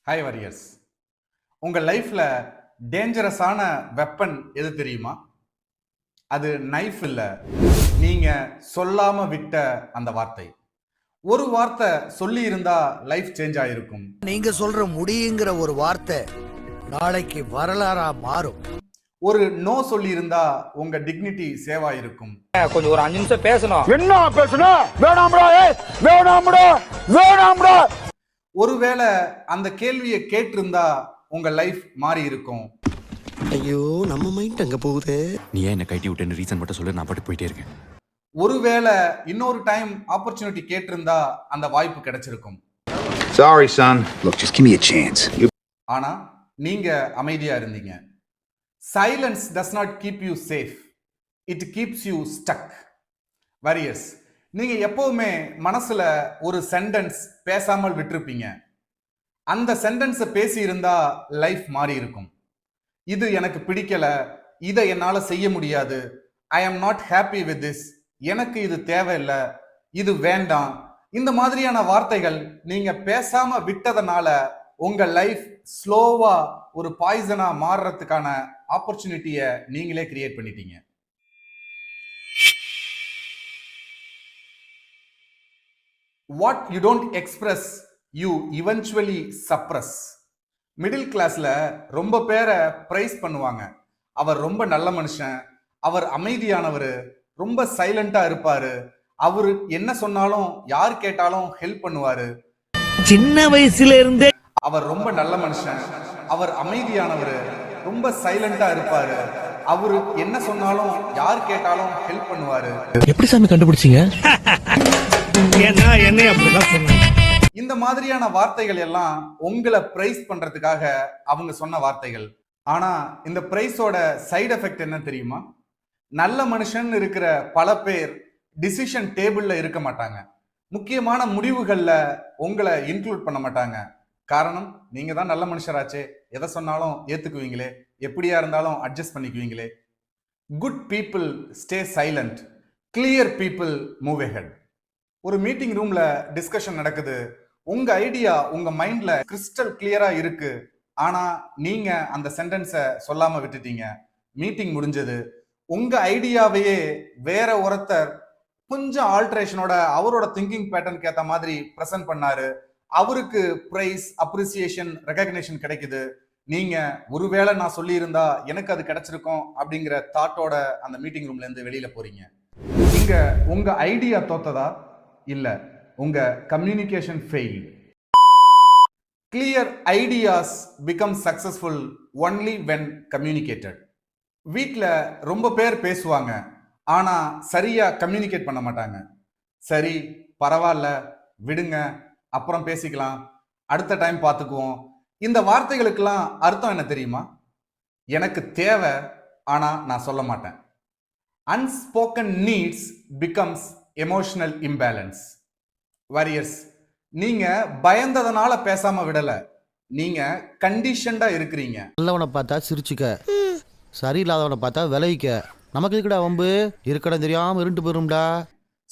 Hi warriors. உங்கள் லைஃப்ல டேஞ்சரஸான weapon எது தெரியுமா? அது நைஃப் இல்ல, நீங்க சொல்லாம விட்ட அந்த வார்த்தை. ஒரு வார்த்தை சொல்லி இருந்தா லைஃப் சேஞ்ச் ஆயிருக்கும். நீங்க சொல்ற முடியுங்கிற ஒரு வார்த்தை நாளைக்கு வரலாறா மாறும். ஒரு நோ சொல்லி இருந்தா உங்க டிக்னிட்டி சேவ் ஆயிருக்கும். கொஞ்சம் ஒரு 5 நிமிஷம் பேசணும். என்ன பேசணும்? வேணாம்டா, வேணாம்டா, வேணாம்டா. ஒருவேளை அந்த கேள்வியை கேட்டிருந்தா உங்க லைஃப் மாறி இருக்கும். ஐயோ, நம்ம மைண்ட் அங்க போகுது. நீ ஏன் என்ன கைட்டி விட்டேன்னு ரீசன் மட்டும் சொல்லு, நான் பாட்டு போயிட்டே இருக்கேன். ஒருவேளை இன்னொரு டைம் ஆப்பர்ச்சுனிட்டி கேட்டிருந்தா அந்த வாய்ப்பு கிடைச்சிருக்கும். Sorry, son. Look, just give me a chance. ஆனா நீங்க அமைதியா இருந்தீங்க. Silence does not keep you safe. It keeps you stuck. Warriors, நீங்க எப்பவுமே மனசுல ஒரு சென்டென்ஸ் பேசாமல் விட்டிருப்பீங்க. அந்த சென்டென்ஸை பேசி இருந்தா லைஃப் மாறி இருக்கும். இது எனக்கு பிடிக்கல, இதை என்னால செய்ய முடியாது, ஐ am not happy with this, எனக்கு இது தேவையில்லை, இது வேண்டாம், இந்த மாதிரியான வார்த்தைகள் நீங்க பேசாம விட்டதனால உங்க லைஃப் ஸ்லோவா ஒரு பாய்சனா மாறுறதுக்கான ஆப்பர்ச்சுனிட்டியை நீங்களே கிரியேட் பண்ணிட்டீங்க. What you don't express, you eventually suppress. Middle கிளாஸ்ல ரொம்ப பேரை பிரைஸ் பண்ணுவாங்க. அவர் ரொம்ப நல்ல மனுஷன், அவர் அமைதியானவர், ரொம்ப சைலண்டா இருப்பாரு, அவரு என்ன சொன்னாலும் யார் கேட்டாலும் ஹெல்ப் பண்ணுவாரு. சின்ன வயசுல இருந்தே அவர் ரொம்ப நல்ல மனுஷன், அவர் அமைதியானவர், ரொம்ப சைலண்டா இருப்பாரு, அவரு என்ன சொன்னாலும் யார் கேட்டாலும் ஹெல்ப் பண்ணுவாரு. எப்படி சாமி கண்டுபிடிச்சீங்க? இந்த மாதிரியான வார்த்தைகள் எல்லாம் உங்களை பிரைஸ் பண்றதுக்காக அவங்க சொன்ன வார்த்தைகள். ஆனா இந்த பிரைஸோட சைடு எஃபெக்ட் என்ன தெரியுமா? நல்ல மனுஷன் இருக்கிற பல பேர் டிசிஷன் டேபிள்ல இருக்க மாட்டாங்க, முக்கியமான முடிவுகள்ல உங்களை இன்க்ளூட் பண்ண மாட்டாங்க. காரணம், நீங்க தான் நல்ல மனுஷராச்சே, எதை சொன்னாலும் ஏத்துக்குவீங்களே, எப்படியா இருந்தாலும் அட்ஜஸ்ட் பண்ணிக்குவீங்களே. Good people stay silent, clear people move ahead. ஒரு மீட்டிங் ரூம்ல டிஸ்கஷன் நடக்குது, உங்க ஐடியா உங்க மைண்ட்ல கிறிஸ்டல் கிளியரா இருக்கு, ஆனா நீங்க அந்த சென்டென்ஸை சொல்லாம விட்டுட்டீங்க. மீட்டிங் முடிஞ்சது, உங்க ஐடியாவையே வேற ஒருத்தர் கொஞ்சம் ஆல்ட்ரேஷனோட அவரோட திங்கிங் பேட்டர்னுக்கு ஏத்த மாதிரி பிரசன்ட் பண்ணாரு, அவருக்கு பிரைஸ், அப்ரிசியேஷன், ரெகக்னேஷன் கிடைக்குது. நீங்க ஒருவேளை நான் சொல்லி இருந்தா எனக்கு அது கிடைச்சிருக்கும் அப்படிங்கிற தாட்டோட அந்த மீட்டிங் ரூம்ல இருந்து வெளியில போறீங்க. இங்க உங்க ஐடியா தோத்ததா? இல்ல, உங்க communication fail. Clear ideas become successful only when communicated. வீட்டில் ரொம்ப பேர் பேசுவாங்க, ஆனா சரியா கம்யூனிகேட் பண்ண மாட்டாங்க. சரி, பரவாயில்ல, விடுங்க, அப்புறம் பேசிக்கலாம், அடுத்த டைம் பார்த்துக்குவோம். இந்த வார்த்தைகளுக்கெல்லாம் அர்த்தம் என்ன தெரியுமா? எனக்கு தேவை, ஆனா நான் சொல்ல மாட்டேன். unspoken needs becomes emotional imbalance. Warriors, நீங்க பயந்ததனால பேசாம விடல, நீங்க கண்டிஷன்டா இருக்கிறீங்க. நல்லவனை பார்த்தா சிரிச்சுக்க, சரியில்லாதவனை பார்த்தா விளைவிக்க. நமக்கு இருக்கடா வம்பு, இருக்கடம் தெரியாம இருண்டு போயிரும்டா.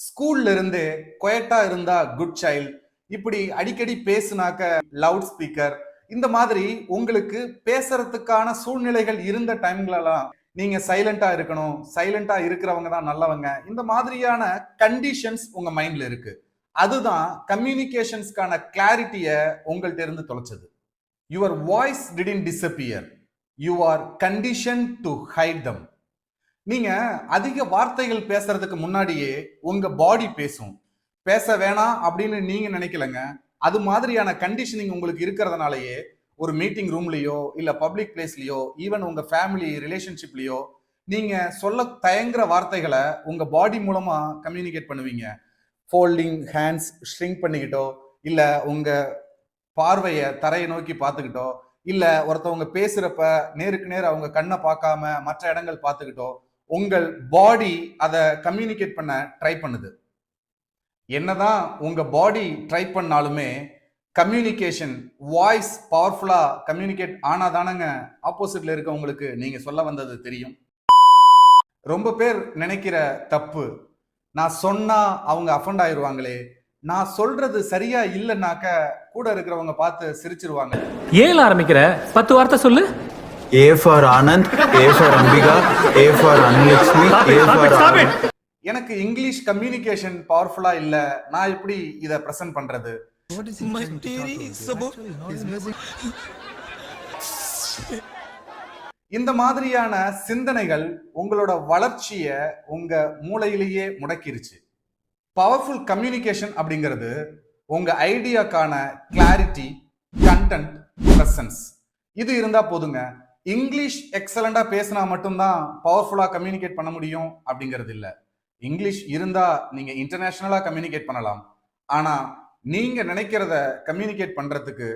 ஸ்கூல்ல இருந்தே குவைட்டா இருந்தா குட் சைல்ட், இப்படி அடிக்கடி பேசுனாக்க லவுட் ஸ்பீக்கர், இந்த மாதிரி உங்களுக்கு பேசுறதுக்கான சூழ்நிலைகள் இருந்த டைம்களெல்லாம் நீங்க சைலண்டா இருக்கணும், சைலண்டா இருக்கிறவங்க தான் நல்லவங்க, இந்த மாதிரியான கண்டிஷன்ஸ் உங்க மைண்ட்ல இருக்கு. அதுதான் கம்யூனிகேஷன்ஸ்க்கான கிளாரிட்டியை உங்கள்ட்ட இருந்து தொலைச்சது. Your voice didn't disappear, you are condition to hide them. நீங்க அதிக வார்த்தைகள் பேசுறதுக்கு முன்னாடியே உங்க பாடி பேசும். பேச வேணாம் அப்படின்னு நீங்க நினைக்கலங்க, அது மாதிரியான கண்டிஷனிங் உங்களுக்கு இருக்கிறதுனாலயே ஒரு மீட்டிங் ரூம்லயோ இல்ல பப்ளிக் பிளேஸ்லயோ, ஈவன் உங்க ஃபேமிலி ரிலேஷன்ஷிப்லயோ நீங்க சொல்ல தயங்குற வார்த்தைகளை உங்க பாடி மூலமா கம்யூனிகேட் பண்ணுவீங்க. ஃபோல்டிங் ஹேண்ட்ஸ், ஷ்ரிங்க் பண்ணிக்கிட்டோ, இல்ல உங்க பார்வையை தரையை நோக்கி பார்த்துக்கிட்டோ, இல்ல ஒருத்தவங்க பேசுறப்ப நேருக்கு நேர் அவங்க கண்ணை பார்க்காம மற்ற இடங்கள் பார்த்துக்கிட்டோ உங்கள் பாடி அதை கம்யூனிகேட் பண்ண ட்ரை பண்ணுது. என்னதான் உங்க பாடி ட்ரை பண்ணாலுமே கம்யூனிகேஷன், வாய்ஸ் பவர்ஃபுல்லா கம்யூனிகேட் ஆனாதானங்க ஆப்போசிட்ல இருக்கவங்களுக்கு நீங்க சொல்ல வந்தது தெரியும். ரொம்ப பேர் நினைக்கிற தப்பு, நான் சொன்னா அவங்க அஃபண்ட் ஆயிடுவாங்களே, நான் சொல்றது சரியா இல்லைன்னாக்க கூட இருக்கிறவங்க பார்த்து சிரிச்சிருவாங்க. ஏன் ஆரம்பிக்கிற 10 வார்த்தை சொல்லு. A for Anand, A for Ambika, A for Anulakshmi, A for Anand. எனக்கு இங்கிலீஷ் கம்யூனிகேஷன் பவர்ஃபுல்லா இல்ல, நான் எப்படி இத பிரசன்ட் பண்றது? இந்த மாதிரியான சிந்தனைகள் உங்களோட வளர்ச்சியை உங்க மூளையிலேயே முடக்கிருச்சு. பவர்ஃபுல் கம்யூனிகேஷன் அப்படிங்கிறது உங்க ஐடியாக்கான கிளாரிட்டி, கண்டென்ட், பிரசன்ஸ் இது இருந்தா போதுங்க. இங்கிலீஷ் எக்ஸலண்டா பேசினா மட்டும்தான் பவர்ஃபுல்லா கம்யூனிகேட் பண்ண முடியும் அப்படிங்கிறது இல்ல. இங்கிலீஷ் இருந்தா நீங்க இன்டர்நேஷனலா கம்யூனிகேட் பண்ணலாம். ஆனா நீங்க நினைக்கிறத கம்யூனிகேட் பண்றதுக்கு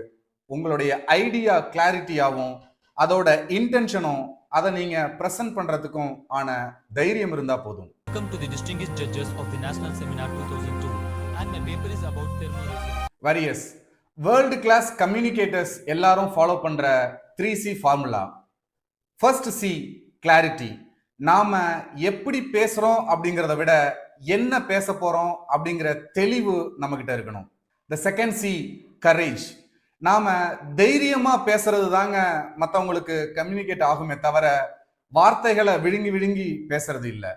உங்களுடைய ஐடியா கிளாரிட்டியாவும் அதோட இன்டென்ஷனும் அதை நீங்க பிரசன்ட் பண்றதுக்கும் ஆன தைரியம் இருந்தா போதும். Welcome to the distinguished judges of the National Seminar 2002 and my paper is about thermonuclear. Various world class communicators எல்லாரும் ஃபாலோ பண்ற 3C formula. First C clarity. நாம எப்படி பேசுறோம் அப்படிங்கிறத விட என்ன பேச போறோம் அப்படிங்கிற தெளிவு நம்ம கிட்ட இருக்கணும். The second C courage. நாம தைரியமா பேசுறது தாங்க மற்றவங்களுக்கு கம்யூனிகேட் ஆகுமே தவிர வார்த்தைகளை விழுங்கி விழுங்கி பேசுறது இல்லை.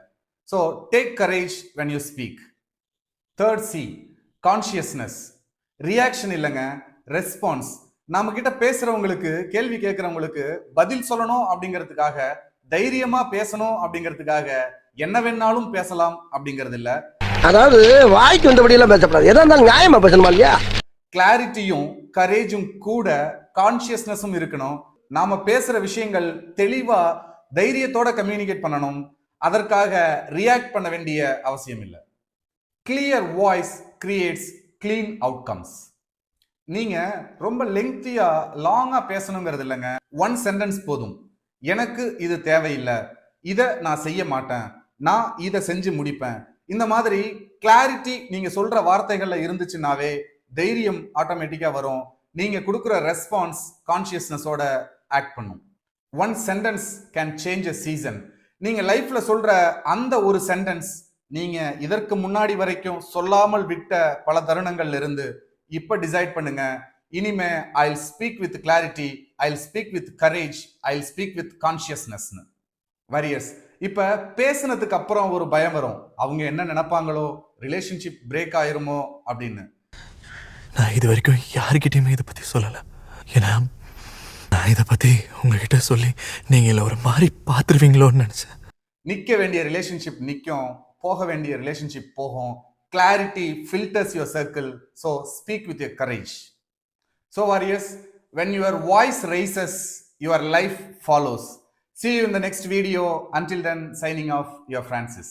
So take courage when you speak. Third C consciousness. Reaction இல்லைங்க, ரெஸ்பான்ஸ். நம்ம கிட்ட பேசுறவங்களுக்கு, கேள்வி கேட்கிறவங்களுக்கு பதில் சொல்லணும் அப்படிங்கிறதுக்காக, தைரியமா பேசணும் அப்படிங்கிறதுக்காக என்ன வேணாலும் பேசலாம் அப்படிங்கிறது இல்ல. அதாவது வாய்க்கு வந்தபடி எல்லாம் பேசப்படாது, எதா இருந்தாலும் நியாயமா பேசணுமா இல்லையா? கிளாரிட்டியும் கரேஜும் கூட கான்ஷியஸ்னஸும் இருக்கணும். நாம பேசுற விஷயங்கள் தெளிவா தைரியத்தோட கம்யூனிகேட் பண்ணணும். அதற்காக ரியாக்ட் பண்ண வேண்டிய அவசியம் இல்லை. Clear voice creates clean outcomes. நீங்க ரொம்ப லெங்க்தியா லாங்கா பேசணுங்கிறது இல்லைங்க. ஒன் சென்டென்ஸ் போதும். எனக்கு இது தேவையில்லை, இதை நான் செய்ய மாட்டேன், நான் இதை செஞ்சு முடிப்பேன். இந்த மாதிரி கிளாரிட்டி நீங்க சொல்ற வார்த்தைகள்ல இருந்துச்சுன்னாவே தைரியம் ஆட்டோமேட்டிக்கா வரும். நீங்க கொடுக்குற ரெஸ்பான்ஸ் கான்சியஸ்னஸோட ஆக்ட் பண்ணும். One sentence can change a season. நீங்க லைஃப்ல சொல்ற அந்த ஒரு சென்டென்ஸ் நீங்க இதற்கு முன்னாடி வரைக்கும் சொல்லாமல் விட்ட பல தருணங்கள்ல இருந்து இப்ப டிசைட் பண்ணுங்க, இனிமே I speak with clarity, I speak with courage, I speak with கான்சியஸ்னஸ்னு. வரியஸ் இப்ப பேசுனதுக்கு அப்புறம் ஒரு பயம் வரும், அவங்க என்ன நினைப்பாங்களோ, ரிலேஷன்ஷிப் பிரேக் ஆயிருமோ அப்படின்னு. நான் இது வரைக்கும் யாருக்கிட்டையுமே இதை பத்தி சொல்லல. ஏன்னா நான் இதை பத்தி உங்ககிட்ட சொல்லி நீங்க ஒரு மாதிரி பார்த்துருவீங்களோன்னு நினைச்சேன். நிக்க வேண்டிய ரிலேஷன்ஷிப் நிக்கும், போக வேண்டிய ரிலேஷன்ஷிப் போகும். Clarity filters your circle, so speak with your courage. So warriors, when your voice raises, your life follows. See you in the next video. Until then, signing off, your Francis.